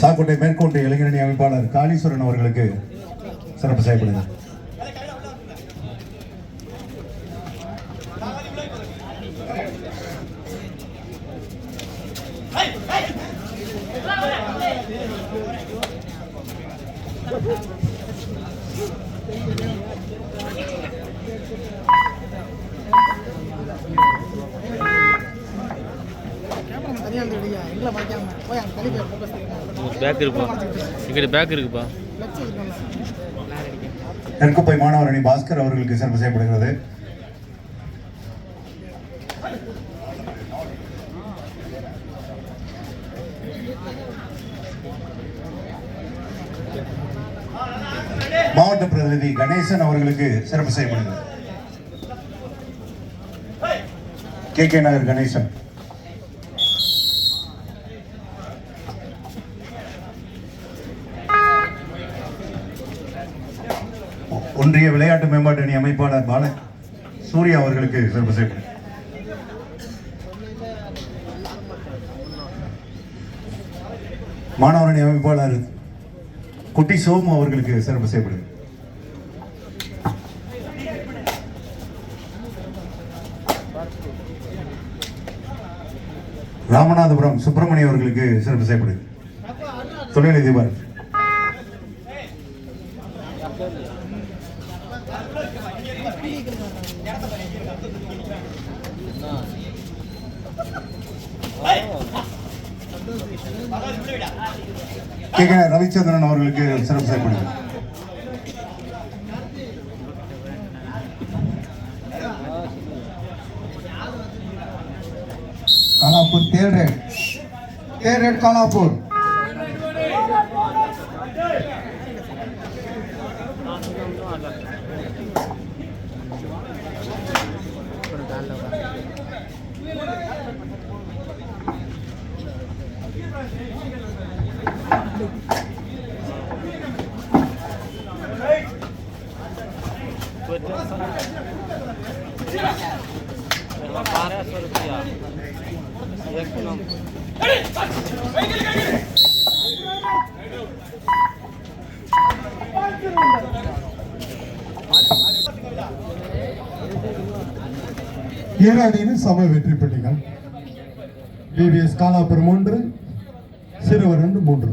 சாக்கோட்டை மேற்கொண்டு இளைஞரணி அமைப்பாளர் காளீஸ்வரன் அவர்களுக்கு சிறப்பு செய்யப்படுகிறது. பேக் இருக்குப்பா, இங்கிட்ட பேக் இருக்குப்பா. நெற்குப்பை மாணவர் அணி பாஸ்கர் அவர்களுக்கு சிறப்பு செய்யப்படுகிறது. மாவட்ட பிரதிநிதி கணேசன் அவர்களுக்கு சிறப்பு செய்யப்படுகிறது. கே நகர் கணேசன். ஒன்றிய விளையாட்டு மேம்பாட்டு அணி அமைப்பாளர் பால சூர்யா அவர்களுக்கு சிறப்பு செய்யப்படுகிறது. மாணவர் அணி அமைப்பாளர் குட்டி சோமு அவர்களுக்கு சிறப்பு செய்யப்படுகிறது. ராமநாதபுரம் சுப்பிரமணிய அவர்களுக்கு சிறப்பு செய்யப்படுகிறது. தொழிலதிபர் ரவிச்சந்திரன் அவர்களுக்கு சிறப்பு செய்யப்படுகிறது. Kalapur third rate Kalapur. ஏராடியின் சம வெற்றி பெட்டிகள். BVS காலாப்பூர் 3, சிறுவர் 3.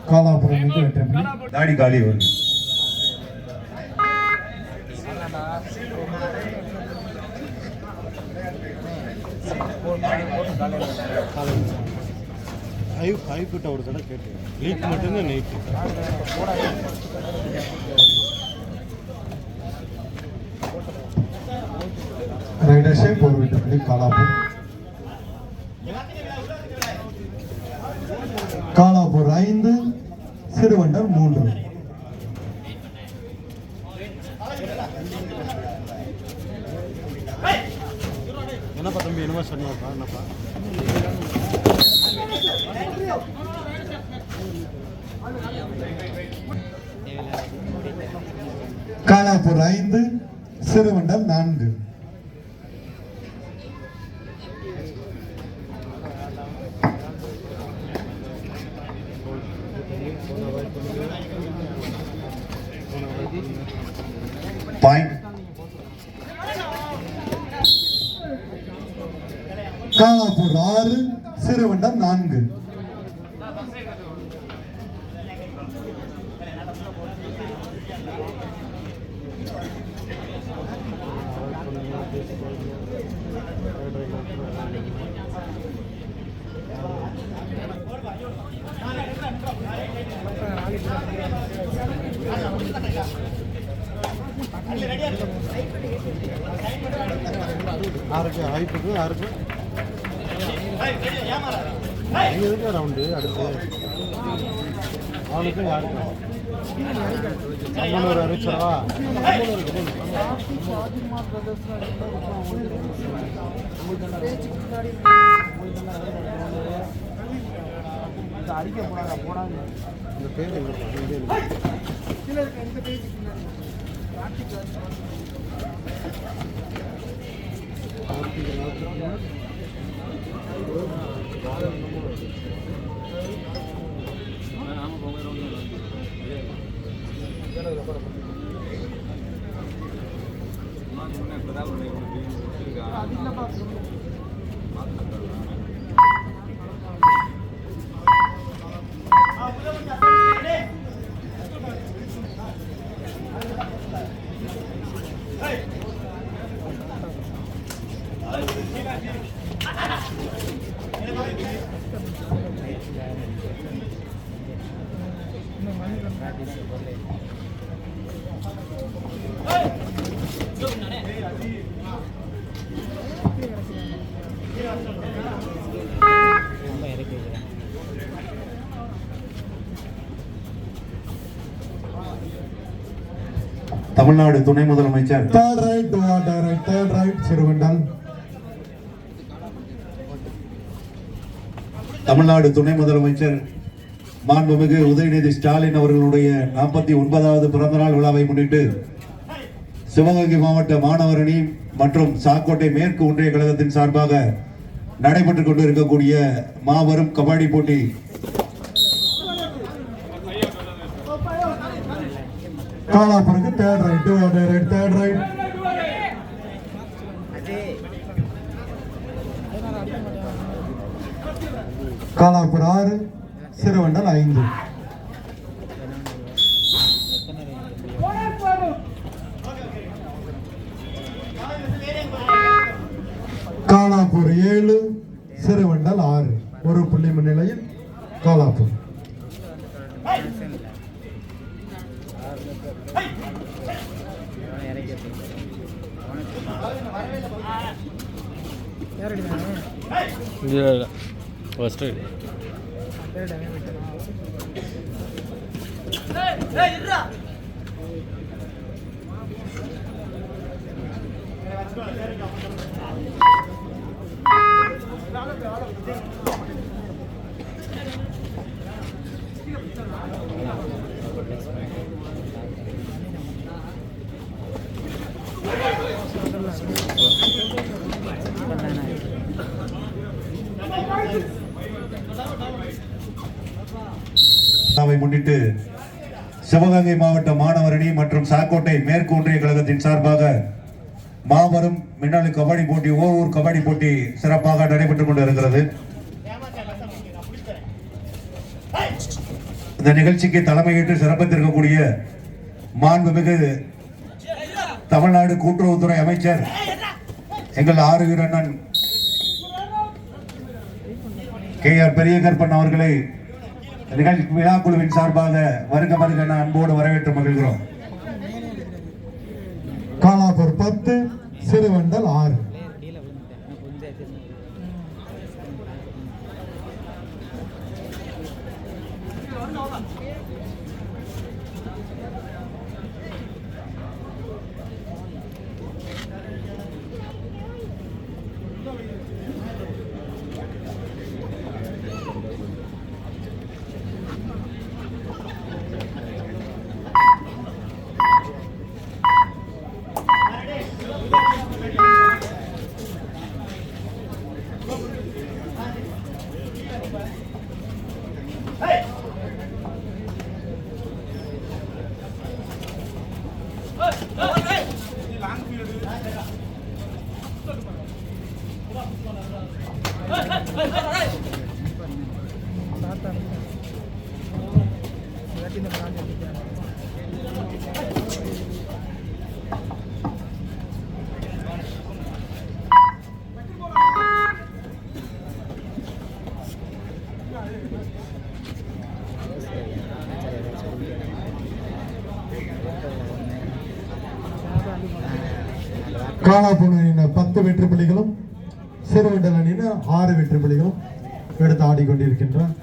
காலாபுரம் மீது வெற்றி பெற்று தாடி காளி அவர்கள். ஹைப் கிட்ட ஒரு தடவை கேட்டு லீக் மட்டும்தான் நைட்டு ரைடர்ஸே போர் விட்டு காலாப்பூர். காலாப்பூர் 5, சிறுவண்டர் 3. என்னப்பா தம்பி என்னவா சொன்னியாப்பா? என்னப்பா காலாப்பூர் 5, சிறுவண்டர் 4. பாயிண்ட். காலாப்பூர் 6, சிறுவண்டர் 4. யாருக்கு ஹைப்புக்கு யாருக்கு எதுக்கு ரவுண்டு அடுத்து அவனுக்கும் யாருக்கும் அம்மனூர் அறிவிச்சவா அடிக்க போடாங்க போடாங்க இந்த பேர் தமிழ்நாடு துணை முதலமைச்சர் தேர்ட் ரைட் சிறுவண்டால். தமிழ்நாடு துணை முதலமைச்சர் மாண்புமிகு உதயநிதி ஸ்டாலின் அவர்களுடைய 49வது பிறந்தநாள் விழாவை முன்னிட்டு சிவகங்கை மாவட்ட மாணவர் அணி மற்றும் சாக்கோட்டை மேற்கு ஒன்றிய கழகத்தின் சார்பாக நடைபெற்றுக் கொண்டிருக்கக்கூடிய மாபெரும் கபடி போட்டி காலாப்பூருக்கு தேர்ட் ரைட் காலாப்பூர் 6 சிறுவண்டல் 5. காலாப்பூர் 7 சிறுவண்டல் 6. ஒரு புள்ளி முன்னிலையில் காலாப்பூர். ஃபஸ்ட்டு முன்னிட்டு சிவகங்கை மாவட்ட மாணவர் அணி மற்றும் சாக்கோட்டை மேற்கு ஒன்றிய கழகத்தின் சார்பாக மாபெரும் மின்னணு கபடி போட்டி ஓவூர் கபடி போட்டி சிறப்பாக நடைபெற்றுக் கொண்டிருக்கிறது. இந்த நிகழ்ச்சிக்கு தலைமையேற்று சிறப்பித்திருக்கக்கூடிய மாண்புமிகு தமிழ்நாடு கூட்டுறவுத்துறை அமைச்சர் எங்கள் ஆறுவீர் அண்ணன் KR பெரிய கருப்பன் அவர்களை நிகழ்ச்சி விழா குழுவின் சார்பாக வருக வருக என அன்போடு வரவேற்று மகிழ்கிறோம். காலாப்பூர் 10 சிறுவண்டல் 6. காலாப்பூர் அணியினர் 10 வெற்றி புள்ளிகளும் சிறுவண்டல் அணியினர் 6 வெற்றி புள்ளிகளும் எடுத்து ஆடிக்கொண்டிருக்கின்றார்.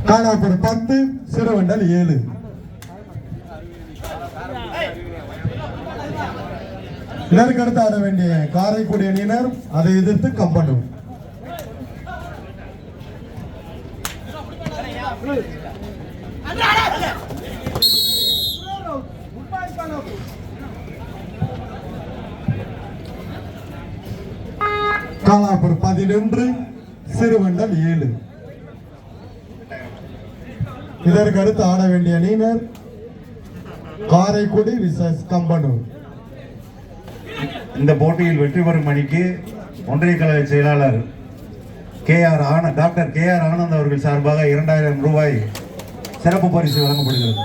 காலாப்பூர் 10, சிறுவண்டல் 7. இதற்கடுத்து ஆட வேண்டிய காரைக்குடி அணியினர் அதை எதிர்த்து கம்பனூர். காலாப்பூர் 11, சிறுவண்டல் 7. இதற்கடுத்து ஆட வேண்டிய அணியினர் காரைக்குடி விசஸ் கம்பனூர். இந்த போட்டியில் வெற்றி பெறும் அணிக்கு ஒன்றிய கழக செயலாளர் டாக்டர் கே ஆர் ஆனந்த் அவர்கள் சார்பாக 2000 ரூபாய் சிறப்பு பரிசு வழங்கப்படுகிறது.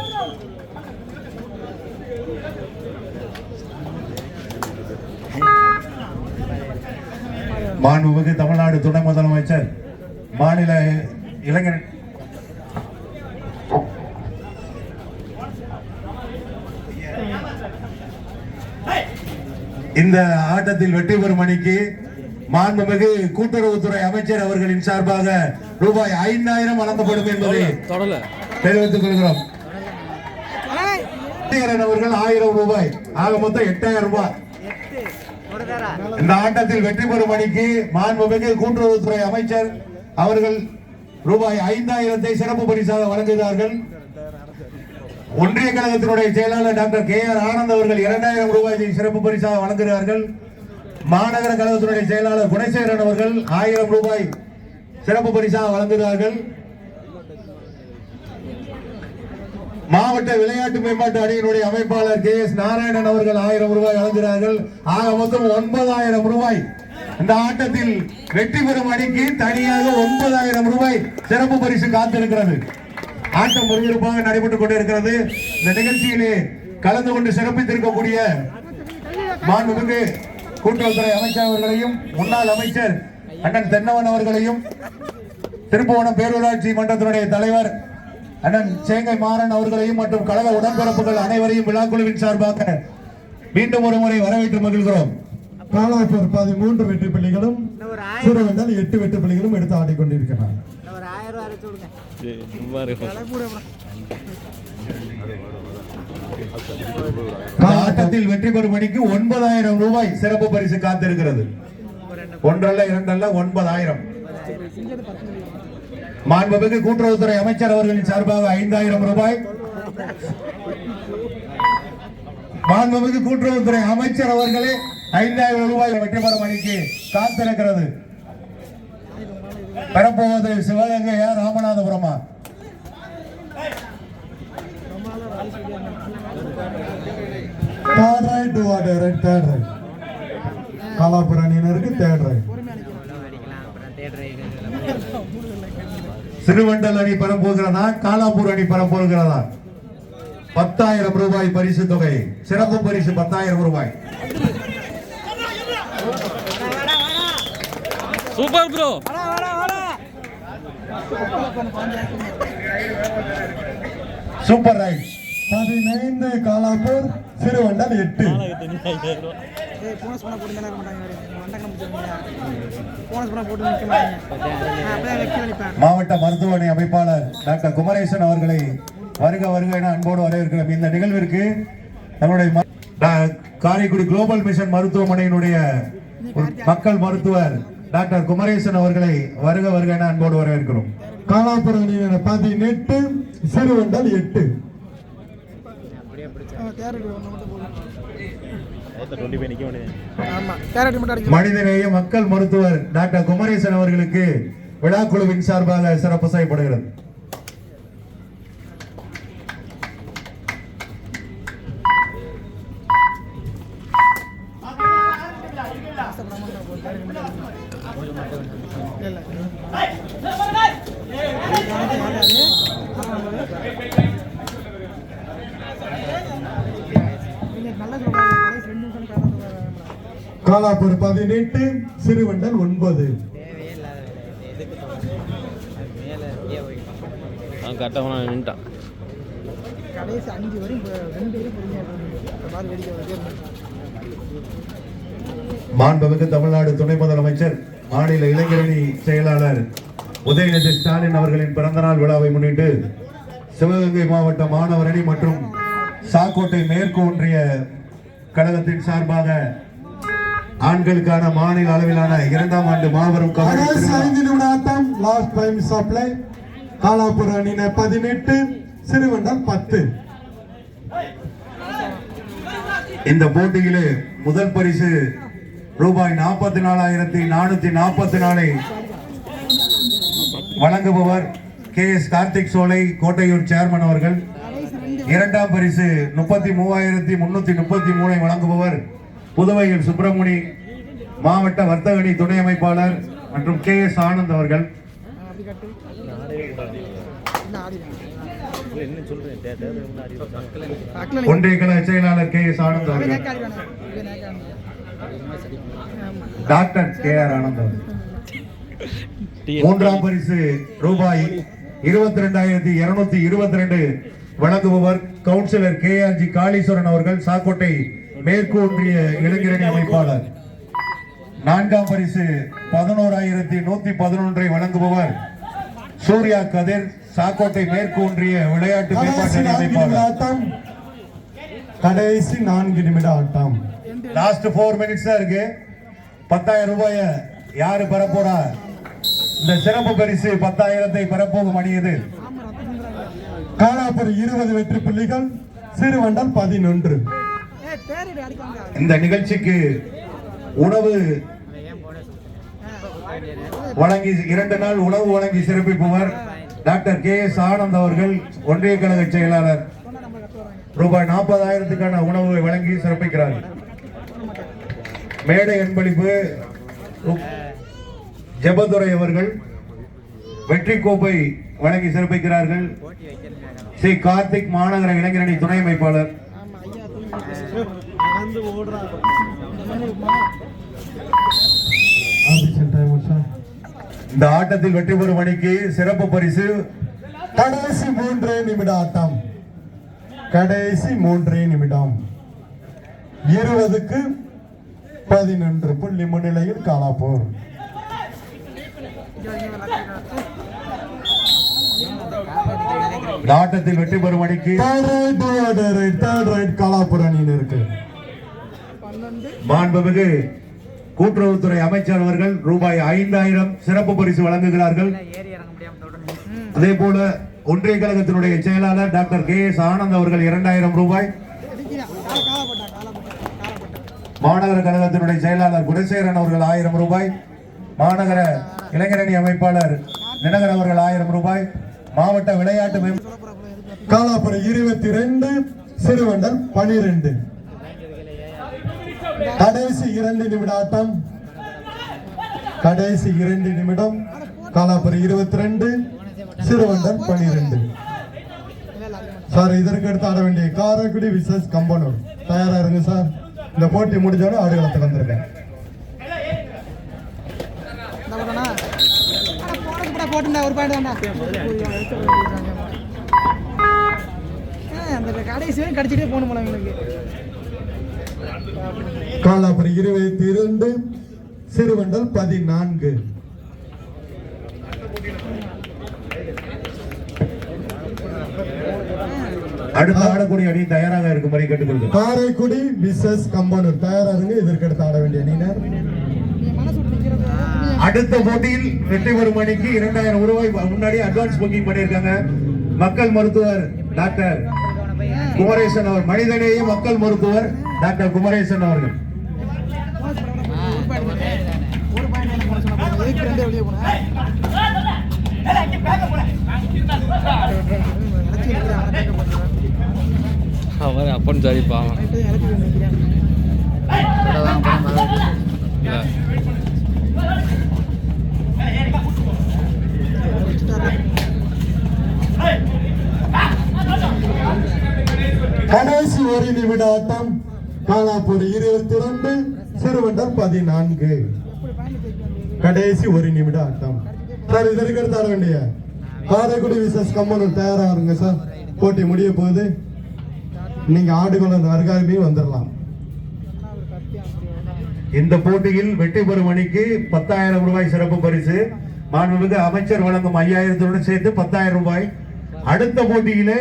மாண்புமிகு தமிழ்நாடு துணை முதலமைச்சர் மாநில இளைஞர் இந்த ஆட்டத்தில் வெற்றி பெறும் அணிக்கு மாண்புமிகு கூட்டுறவுத்துறை அமைச்சர் அவர்களின் சார்பாக ரூபாய் 5000 வழங்கப்படும் என்பதை தெரிவித்துக் கொள்கிறோம். அவர்கள் 1000 ரூபாய், ஆக மொத்தம் 8000 ரூபாய். இந்த ஆட்டத்தில் வெற்றி பெறும் அணிக்கு மாண்புமிகு கூட்டுறவுத்துறை அமைச்சர் அவர்கள் ரூபாய் 5000 சிறப்பு பரிசாக வழங்குகிறார்கள். ஒன்றிய கழகத்தினுடைய செயலாளர் டாக்டர் கே ஆர் ஆனந்த் அவர்கள் 2000 ரூபாய் சிறப்பு பரிசாக வழங்குகிறார்கள். மாநகர கழகத்தினுடைய செயலாளர் குணசேகரன் அவர்கள் 1000 ரூபாய் சிறப்பு பரிசாக வழங்குகிறார்கள். மாவட்ட விளையாட்டு மேம்பாட்டு அணியினுடைய அமைப்பாளர் கே எஸ் நாராயணன் அவர்கள் 1000 ரூபாய் வழங்குகிறார்கள். ஆக மொத்தம் 9000 ரூபாய். இந்த ஆட்டத்தில் வெற்றி பெறும் அணிக்கு தனியாக 9000 ரூபாய் சிறப்பு பரிசு காத்திருக்கிறது. ஆட்டம் விறுவிறுப்பாக நடைபெற்றுக் கொண்டிருக்கிறது. இந்த நிகழ்ச்சியிலே கலந்து கொண்டு சிறப்பித்திருக்கக்கூடிய மாண்புமிகு கூட்டுறவுத்துறை அமைச்சர் அவர்களையும் முன்னாள் அமைச்சர் அண்ணன் தென்னவன் அவர்களையும் திருப்புவனம் பேரூராட்சி மன்றத்தினுடைய தலைவர் அண்ணன் சேங்கை மாறன் அவர்களையும் மற்றும் கழக உடன்பிறப்புகள் அனைவரையும் விழாக்குழுவின் சார்பாக மீண்டும் ஒரு முறை வரவேற்று மகிழ்கிறோம். காலாப்பூர் 13 வெற்றி புள்ளிகளும் சிறுவண்டல் 8 வெற்றி புள்ளிகளும் எடுத்து ஆடிக்கொண்டிருக்கிறார். ஆட்டத்தில் வெற்றி பெறும் அணிக்கு 9000 ரூபாய் சிறப்பு பரிசு காத்திருக்கிறது. ஒன்றல்ல இரண்டல்ல 9000. மாண்புமிகு கூட்டுறவுத்துறை அமைச்சர் அவர்களின் சார்பாக 5000 ரூபாய். மாண்புமிகு கூட்டுறவுத்துறை அமைச்சர் அவர்களே 5000 ரூபாய் வெற்றி பெறும் அணிக்கு காத்திருக்கிறது. பெறப்போவது சிவகங்கையா ராமநாதபுரமா? காலாப்பூர் அணியினருக்கு தேர்ட் ரைட். சிறுவண்டல் அணி பெறப்போகிறதா காலாப்பூர் அணி பெறப்போகிறதா? 10,000 ரூபாய் பரிசு தொகை. சிறப்பு பரிசு 10,000 ரூபாய். Super bro. Super right. 15 Kalapur, Siruvandal 8. மாவட்ட மருத்துவமனை அமைப்பாளர் டாக்டர் குமரேசன் அவர்களை வருக வருக என அன்போடு வரவேற்கிறோம். இந்த நிகழ்விற்கு நம்முடைய காரைக்குடி குளோபல் மிஷன் மருத்துவமனையினுடைய மக்கள் மருத்துவர் டாக்டர் குமரேசன் அவர்களை வருக வருக என அன்போடு வரவேற்கிறோம். காலாப்பூர் அணியினர் 18, சிறுவண்டல் 8. மனிதநேய மக்கள் மருத்துவர் டாக்டர் குமரேசன் அவர்களுக்கு விழாக்குழுவின் சார்பாக சிறப்பு செய்யப்படுகிறது. காலாப்பூர் 18, சிறுவண்டல் 9. அவன் கரெக்டாக நின்ட்டான். கடைசி 5 வரையும் 2 வரையும் வேடிக்கை. மாண்புமிகு தமிழ்நாடு துணை முதலமைச்சர் மாநில இளைஞரணி செயலாளர் உதயநிதி ஸ்டாலின் அவர்களின் பிறந்தநாள் விழாவை முன்னிட்டு சிவகங்கை மாவட்ட மாணவர் அணி மற்றும் சாக்கோட்டை மேற்கு ஒன்றிய கழகத்தின் சார்பாக ஆண்களுக்கான மாநில அளவிலான 2ஆம் ஆண்டு மாபெரும் கபடி கடைசி திருவிழா 5 நிமிட ஆட்டம். Last time supply. காலாப்பூர் அணியினர் 18, சிறுவண்டல் 10. இந்த போட்டியிலே முதல் பரிசு ரூபாய் 44,444 வழங்குபவர் KS கார்த்திக் சோலை கோட்டையூர் சேர்மன் அவர்கள். இரண்டாம் பரிசு 33,333 வழங்குபவர் புதுவையில் சுப்பிரமணி மாவட்ட வர்த்தக அணி துணை அமைப்பாளர் மற்றும் KS ஆனந்த் அவர்கள். ஒன்றிய கழக செயலாளர் KS ஆனந்த் அவர்கள். டாக்டர் KR ஆனந்த் அவர்கள். மூன்றாம் பரிசு ரூபாய் 22,222 வழங்குபவர் கவுன்சிலர் KRG காளீஸ்வரன் அவர்கள், சாக்கோட்டை மேற்கு ஒன்றிய இளைஞரணி அமைப்பாளர். நான்காம் பரிசு 11,111 வழங்குபவர் சூர்யா கதிர், சாக்கோட்டை மேற்கு ஒன்றிய விளையாட்டு மேம்பாட்டு அணி அமைப்பாளர். ஆட்டம். கடைசி 4 நிமிட ஆட்டம். லாஸ்ட் 4 மினிட்ஸ் தான் இருக்கு. 10,000 ரூபாய யாரு பெறப்போறா? இந்த சிறப்பு பரிசு 10,000 பெறப்போகும் அணி இது. காலாப்பூர் 20 வெற்றி புள்ளிகள், சிறுவண்டல் 11. இந்த நிகழ்ச்சிக்கு உணவு வழங்கி 2 நாள் உணவு வழங்கி சிறப்பிப்பவர் டாக்டர் KS ஆனந்த் அவர்கள், ஒன்றிய கழக செயலாளர். ரூபாய் 40,000க்கான உணவை வழங்கி சிறப்பிக்கிறார்கள். மேடை அன்பளிப்பு ஜெபதுரை அவர்கள் வெற்றி கோப்பை வழங்கி சிறப்பிக்கிறார்கள். ஸ்ரீ கார்த்திக் மாநகர இளைஞரணி துணை அமைப்பாளர். இந்த ஆட்டத்தில் வெற்றி பெறும் அணிக்கு சிறப்பு பரிசு. கடைசி 3 நிமிட ஆட்டம். கடைசி 3 நிமிடம். 20க்கு 11 புள்ளி முன்னிலையில் காலாப்பூர். இந்த ஆட்டத்தில் வெற்றி பெறும் அணிக்கு தேர்ட் ரைட் காலாப்பூர் அணியினருக்கு. மாண்புமிகு கூட்டுறவுத்துறை அமைச்சர் அவர்கள் ரூபாய் 5,000 சிறப்பு பரிசு வழங்குகிறார்கள். அதே போல ஒன்றிய கழகத்தினுடைய செயலாளர் டாக்டர் KS ஆனந்த் அவர்கள் 2,000 ரூபாய், மாநகர கழகத்தினுடைய செயலாளர் குணசேகரன் அவர்கள் 1,000 ரூபாய், மாநகர இளைஞரணி அமைப்பாளர் தினகர் அவர்கள் 1,000 ரூபாய், மாவட்ட விளையாட்டு காலாப்பூர் 22, சிறுவண்டல் 12. கடைசி 2 நிமிட ஆட்டம். கடைசி 2 நிமிடம். காலாப்பூர் 22, சிறுவண்டல் 12. சார், இதற்கு அடுத்து ஆட வேண்டிய காரைக்குடி விசஸ் கம்பனூர். தயாரா இருங்க சார். இந்த போட்டி முடிஞ்சோட ஆடுகளத்தை வந்திருக்கேன். கடிச்சிட்டே போகணும் போல எங்களுக்கு. காலாப்பூர் 22, சிறுவண்டல் 14. அடுத்து ஆடக்கூடிய அணி தயாராக இருக்கும்படி கேட்டுக்கொள்கிறேன். காரைக்குடி விசஸ் கம்பனூர் தயாரா இருங்க. இதற்கு அடுத்து ஆட வேண்டிய அணியினர். அடுத்த போட்டியில் வெற்றி பெறும் அணிக்கு 2,000 ரூபாய் முன்னாடி அட்வான்ஸ் புக்கிங் பண்ணியிருக்காங்க. மக்கள் மருத்துவர் டாக்டர் குமரேசன் அவர், மனிதநேய மக்கள் மருத்துவர் டாக்டர் குமரேசன் அவர்கள். அவர் அப்பன் சரிப்பா. கடைசி 1 நிமிட ஆட்டம். காலாப்பூர் 22 சிறுவண்டல் 14. எப்படி பாயிண்ட் ஜெயிக்க வேண்டியது கடைசி ஒரு நிமிட ஆட்டம் சார். இதற்கு அடுத்து ஆட வேண்டிய காரைக்குடி விசஸ் கம்பனூர் தயாரா இருங்க சார். போட்டி முடிய போகுது. நீங்க ஆடுகளம் அருகாமையும் வந்துடலாம். சொன்னா ஒரு கத்தி அப்படி இந்த போட்டியில் வெற்றி பெறும் அணிக்கு 10,000 ரூபாய் சிறப்பு பரிசு, மாண்புமிகு அமைச்சர் வழங்கும் 5,000 சேர்த்து 10,000 ரூபாய். அடுத்த போட்டியிலே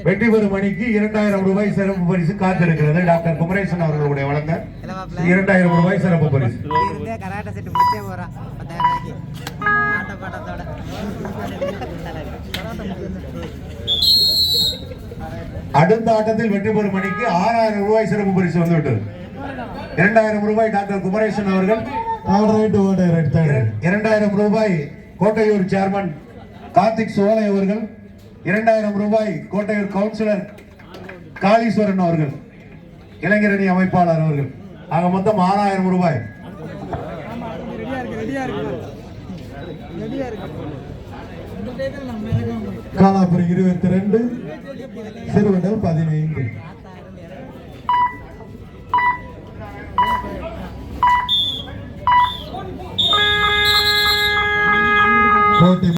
வெற்றி பெறும் அணிக்கு 2,000 ரூபாய் சிறப்பு பரிசு காத்திருக்கிறது. டாக்டர் குமரேசன் அவர்களுடைய வழங்க 2,000 ரூபாய் சிறப்பு பரிசு. கராட்டை செட்டு முடிச்சே போறான் 10,000 ரூபாய்க்கு ஆட்ட பாட்டத்தோட. அடுத்த ஆட்டத்தில் வெற்றி பெறும் அணிக்கு 6,000 ரூபாய் சிறப்பு பரிசு வந்துவிட்டது. 2,000 ரூபாய் டாக்டர் குமரேசன் அவர்கள், 2,000 ரூபாய் கோட்டையூர் சேர்மன் கார்த்திக் சோலை அவர்கள், 2,000 ரூபாய் கோட்டையூர் கவுன்சிலர் காளீஸ்வரன் அவர்கள், இளைஞரணி அமைப்பாளர் அவர்கள். ஆக மொத்தம் 6,000 ரூபாய். ரெடியா இருக்கு இந்த டேட்டில் நம்ம இருக்கோம். காலாப்பூர் 22 சிறுவண்டல் 15. போட்டி